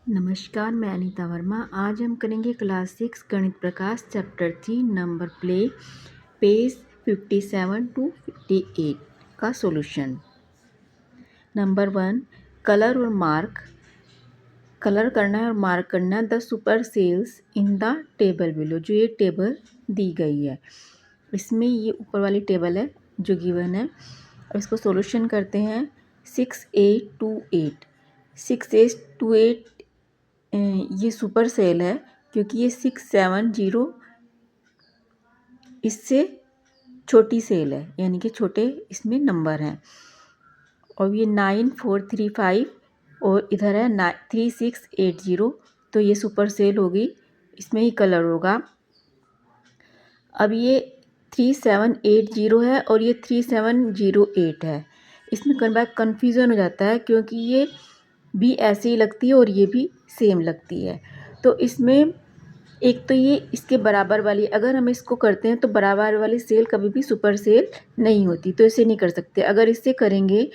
नमस्कार, मैं अनीता वर्मा। आज हम करेंगे class 6 Ganita Prakash chapter 3 number play page 57 to 58 का सॉल्यूशन। नंबर 1, कलर और मार्क। कलर करना है और मार्क करना है the super cells in the table below. जो ये टेबल दी गई है, इसमें ये ऊपर वाली टेबल है जो गिवन है, और इसको सॉल्यूशन करते हैं। 6828 6828 ये सुपर सेल है क्योंकि ये 670 इससे छोटी सेल है, यानी कि छोटे इसमें नंबर हैं। और ये 9435 और इधर है 3680, तो ये सुपर सेल होगी, इसमें ही कलर होगा। अब ये 3780 है और ये 3708 है, इसमें कन्फ्यूज़न हो जाता है क्योंकि ये भी ऐसे ही लगती है और ये भी सेम लगती है। तो इसमें एक तो ये इसके बराबर वाली, अगर हम इसको करते हैं तो बराबर वाली सेल कभी भी सुपर सेल नहीं होती, तो इसे नहीं कर सकते। अगर इससे करेंगे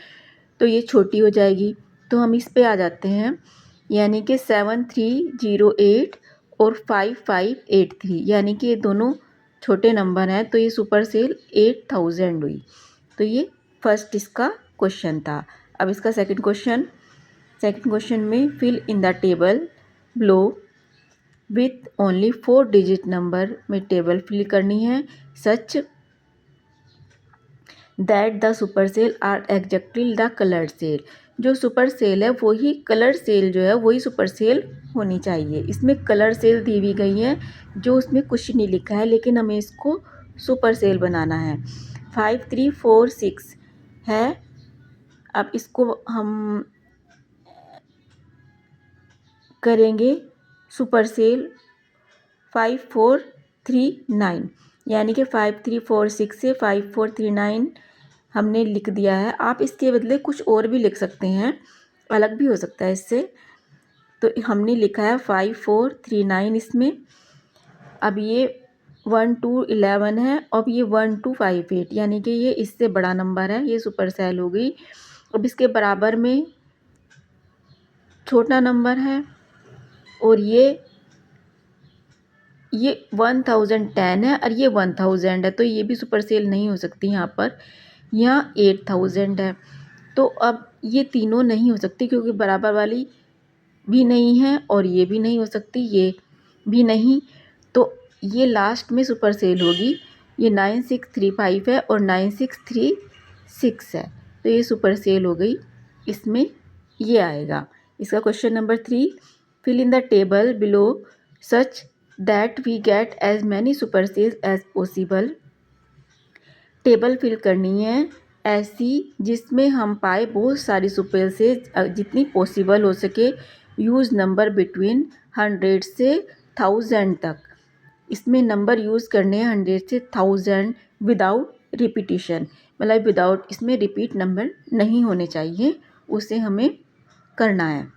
तो ये छोटी हो जाएगी, तो हम इस पे आ जाते हैं, यानी कि 7308 और 5583, यानी कि ये दोनों छोटे नंबर हैं, तो ये सुपर सेल 8000 हुई। तो ये फर्स्ट इसका क्वेश्चन था। अब इसका सेकंड क्वेश्चन में fill in the table below with only 4 digit number में टेबल फिल करनी है, such that the super cell are exactly the colour cell. जो सुपर सेल है वही कलर सेल जो है वही सुपर सेल होनी चाहिए। इसमें कलर सेल दी हुई गई है, जो उसमें कुछ नहीं लिखा है, लेकिन हमें इसको सुपर सेल बनाना है। 5346 है। अब इसको हम करेंगे सुपर सेल 5439, यानी कि 5346 से 5439 हमने लिख दिया है। आप इसके बदले कुछ और भी लिख सकते हैं, अलग भी हो सकता है इससे। तो हमने लिखा है 5439 इसमें। अब ये 1211 है, अब ये 1258, यानी कि ये इससे बड़ा नंबर है, ये सुपर सेल हो गई। अब इसके बराबर में छोटा नंबर है और ये 1010 है और ये 1000 है, तो ये भी सुपर सेल नहीं हो सकती। यहाँ 8000 है, तो अब ये तीनों नहीं हो सकती क्योंकि बराबर वाली भी नहीं है और ये भी नहीं हो सकती, ये भी नहीं। तो ये लास्ट में सुपर सेल होगी। ये 9635 है और 9636 है, तो ये सुपर सेल हो गई, इसमें ये आएगा। इसका question number 3, fill in the table below such that we get as many super cells as possible. Table फिल करनी है ऐसी जिसमें हम पाए बहुत सारी सुपर सेल्स जितनी पॉसिबल हो सके। यूज़ नंबर बिटवीन 100 से 1000 तक। इसमें नंबर यूज़ करने हैं 100 से 1000 विदाउट रिपीटिशन, मतलब विदाउट, इसमें रिपीट नंबर नहीं होने चाहिए, उसे हमें करना है।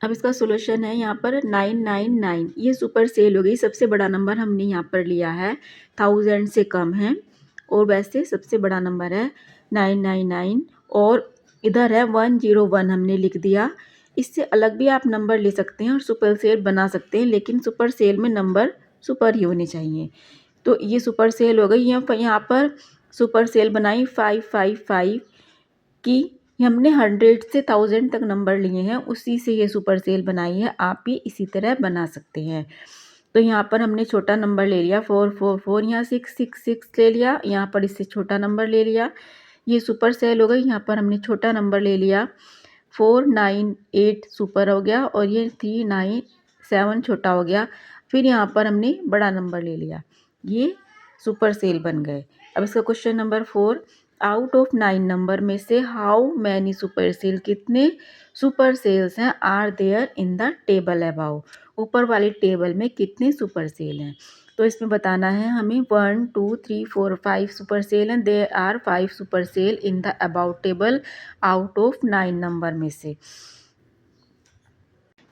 अब इसका सोल्यूशन है यहाँ पर 999, ये सुपर सेल हो गई। सबसे बड़ा नंबर हमने यहाँ पर लिया है, 1000 से कम है, और वैसे सबसे बड़ा नंबर है 999, और इधर है 101 हमने लिख दिया। इससे अलग भी आप नंबर ले सकते हैं और सुपर सेल बना सकते हैं, लेकिन सुपर सेल में नंबर सुपर ही होने चाहिए। तो ये सुपर सेल हो गई। यहाँ पर सुपर सेल बनाई 555 की, हमने 100 से 1000 तक नंबर लिए हैं, उसी से ये सुपर सेल बनाई है। आप भी इसी तरह बना सकते हैं। तो यहाँ पर हमने छोटा नंबर ले लिया 444, यहाँ 666 ले लिया, यहाँ पर इससे छोटा नंबर ले लिया, ये सुपर सेल हो गई। यहाँ पर हमने छोटा नंबर ले लिया 498 सुपर हो गया, और ये 397 छोटा हो गया। फिर यहाँ पर हमने बड़ा नंबर ले लिया, ये सुपर सेल बन गए। अब इसका question number 4, out of 9 number में से हाउ मैनी सुपर सेल, कितने सुपर सेल्स हैं, are there in the table above, ऊपर वाली टेबल में कितने सुपर सेल हैं। तो इसमें बताना है हमें 1 2 3 4 5 सुपर सेल हैं। There are 5 super cell in the above table out of 9 number में से।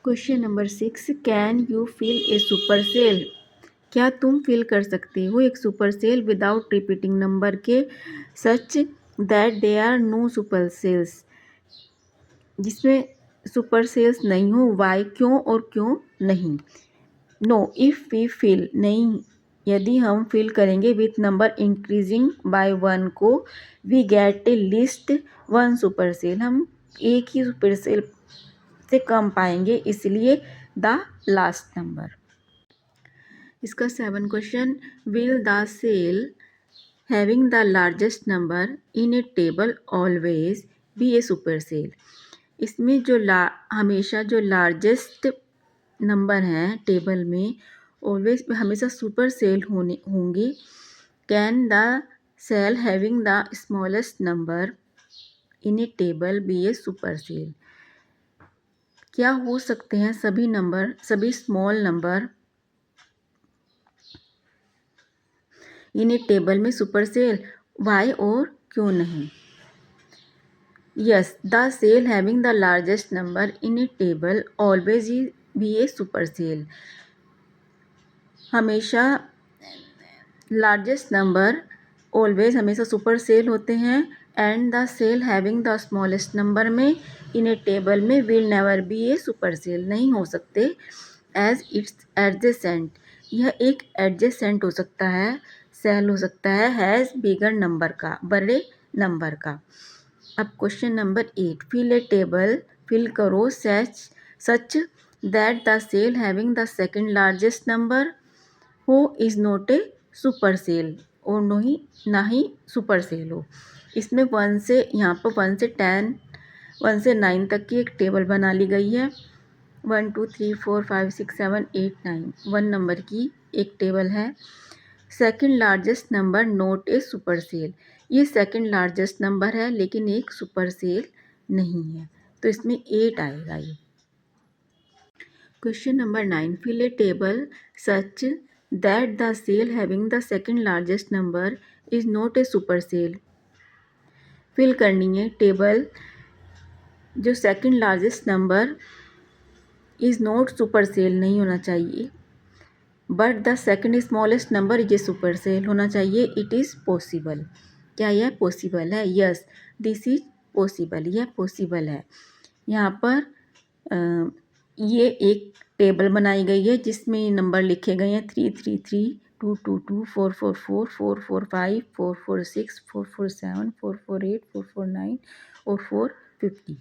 Question number 6, can you fill a super cell, क्या तुम फिल कर सकते हो एक super cell without repeating number के, such that there are no super cells, जिसमें सुपर सेल्स नहीं हो, वाई क्यों और क्यों नहीं। नो इफ़ वी फिल नहीं, यदि हम फिल करेंगे विथ नंबर इंक्रीजिंग बाय 1 को we get a list 1 super cell, हम एक ही सुपर सेल से कम पाएंगे, इसलिए द लास्ट नंबर। इसका 7 question, will the cell having the largest number in a table always be a super cell. इसमें जो हमेशा जो लार्जेस्ट नंबर हैं टेबल में ऑलवेज हमेशा सुपर सेल होंगे। Can the cell having the smallest number in a table be a super cell. क्या हो सकते हैं सभी नंबर, सभी small number in a table में सुपर सेल, वाई और क्यों नहीं। Yes the cell having the largest number in a table always be a super cell. हमेशा लार्जेस्ट नंबर ऑलवेज हमेशा सुपर सेल होते हैं। And the cell having the smallest number में in a table में will never be a super cell, नहीं हो सकते। As it's adjacent, यह एक एडजेसेंट हो सकता है, सेल हो सकता है हैज़ बिगर नंबर का, बड़े नंबर का। अब question number 8, fill a table, fill करो such that the cell having the second largest number हो is not a super cell, और ना ही सुपर सेल हो। इसमें 1 से यहाँ पर 1 से 10 1 से 9 तक की एक टेबल बना ली गई है। 1 2 3 4 5 6 7 8 9 1 नंबर की एक टेबल है। Second largest number not a super cell, ये सेकंड लार्जेस्ट नंबर है लेकिन एक सुपर सेल नहीं है, तो इसमें 8 आएगा ये। Question number 9, fill a table such that the cell having the second largest number is not a super cell. फिल करनी है टेबल जो second largest number is not super cell नहीं होना चाहिए, but the second smallest number ये super cell होना चाहिए। इट इज़ पॉसिबल, क्या यह पॉसिबल है। यस दिस इज पॉसिबल, यह पॉसिबल है। यहाँ पर ये एक टेबल बनाई गई है जिसमें नंबर लिखे गए हैं 333 222 444 445 446 447 448 449 और 450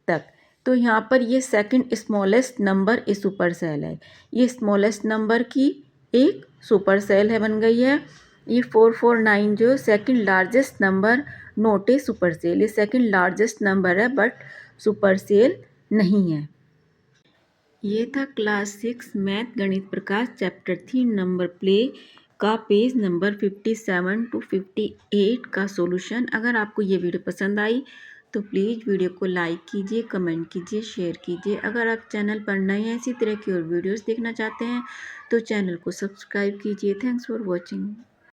तक। तो यहाँ पर ये second smallest number a super cell है, ये स्मॉलेस्ट नंबर की एक सुपर सेल है बन गई है। ये 449 जो second largest number not a super cell, ये सेकंड लार्जेस्ट नंबर है बट सुपर सेल नहीं है। ये था class 6 math Ganita Prakash chapter 3 number play का पेज नंबर 57 to 58 का सॉल्यूशन। अगर आपको ये वीडियो पसंद आई तो प्लीज़ वीडियो को लाइक कीजिए, कमेंट कीजिए, शेयर कीजिए। अगर आप चैनल पर नए हैं, इसी तरह की और वीडियोस देखना चाहते हैं तो चैनल को सब्सक्राइब कीजिए। Thanks for watching.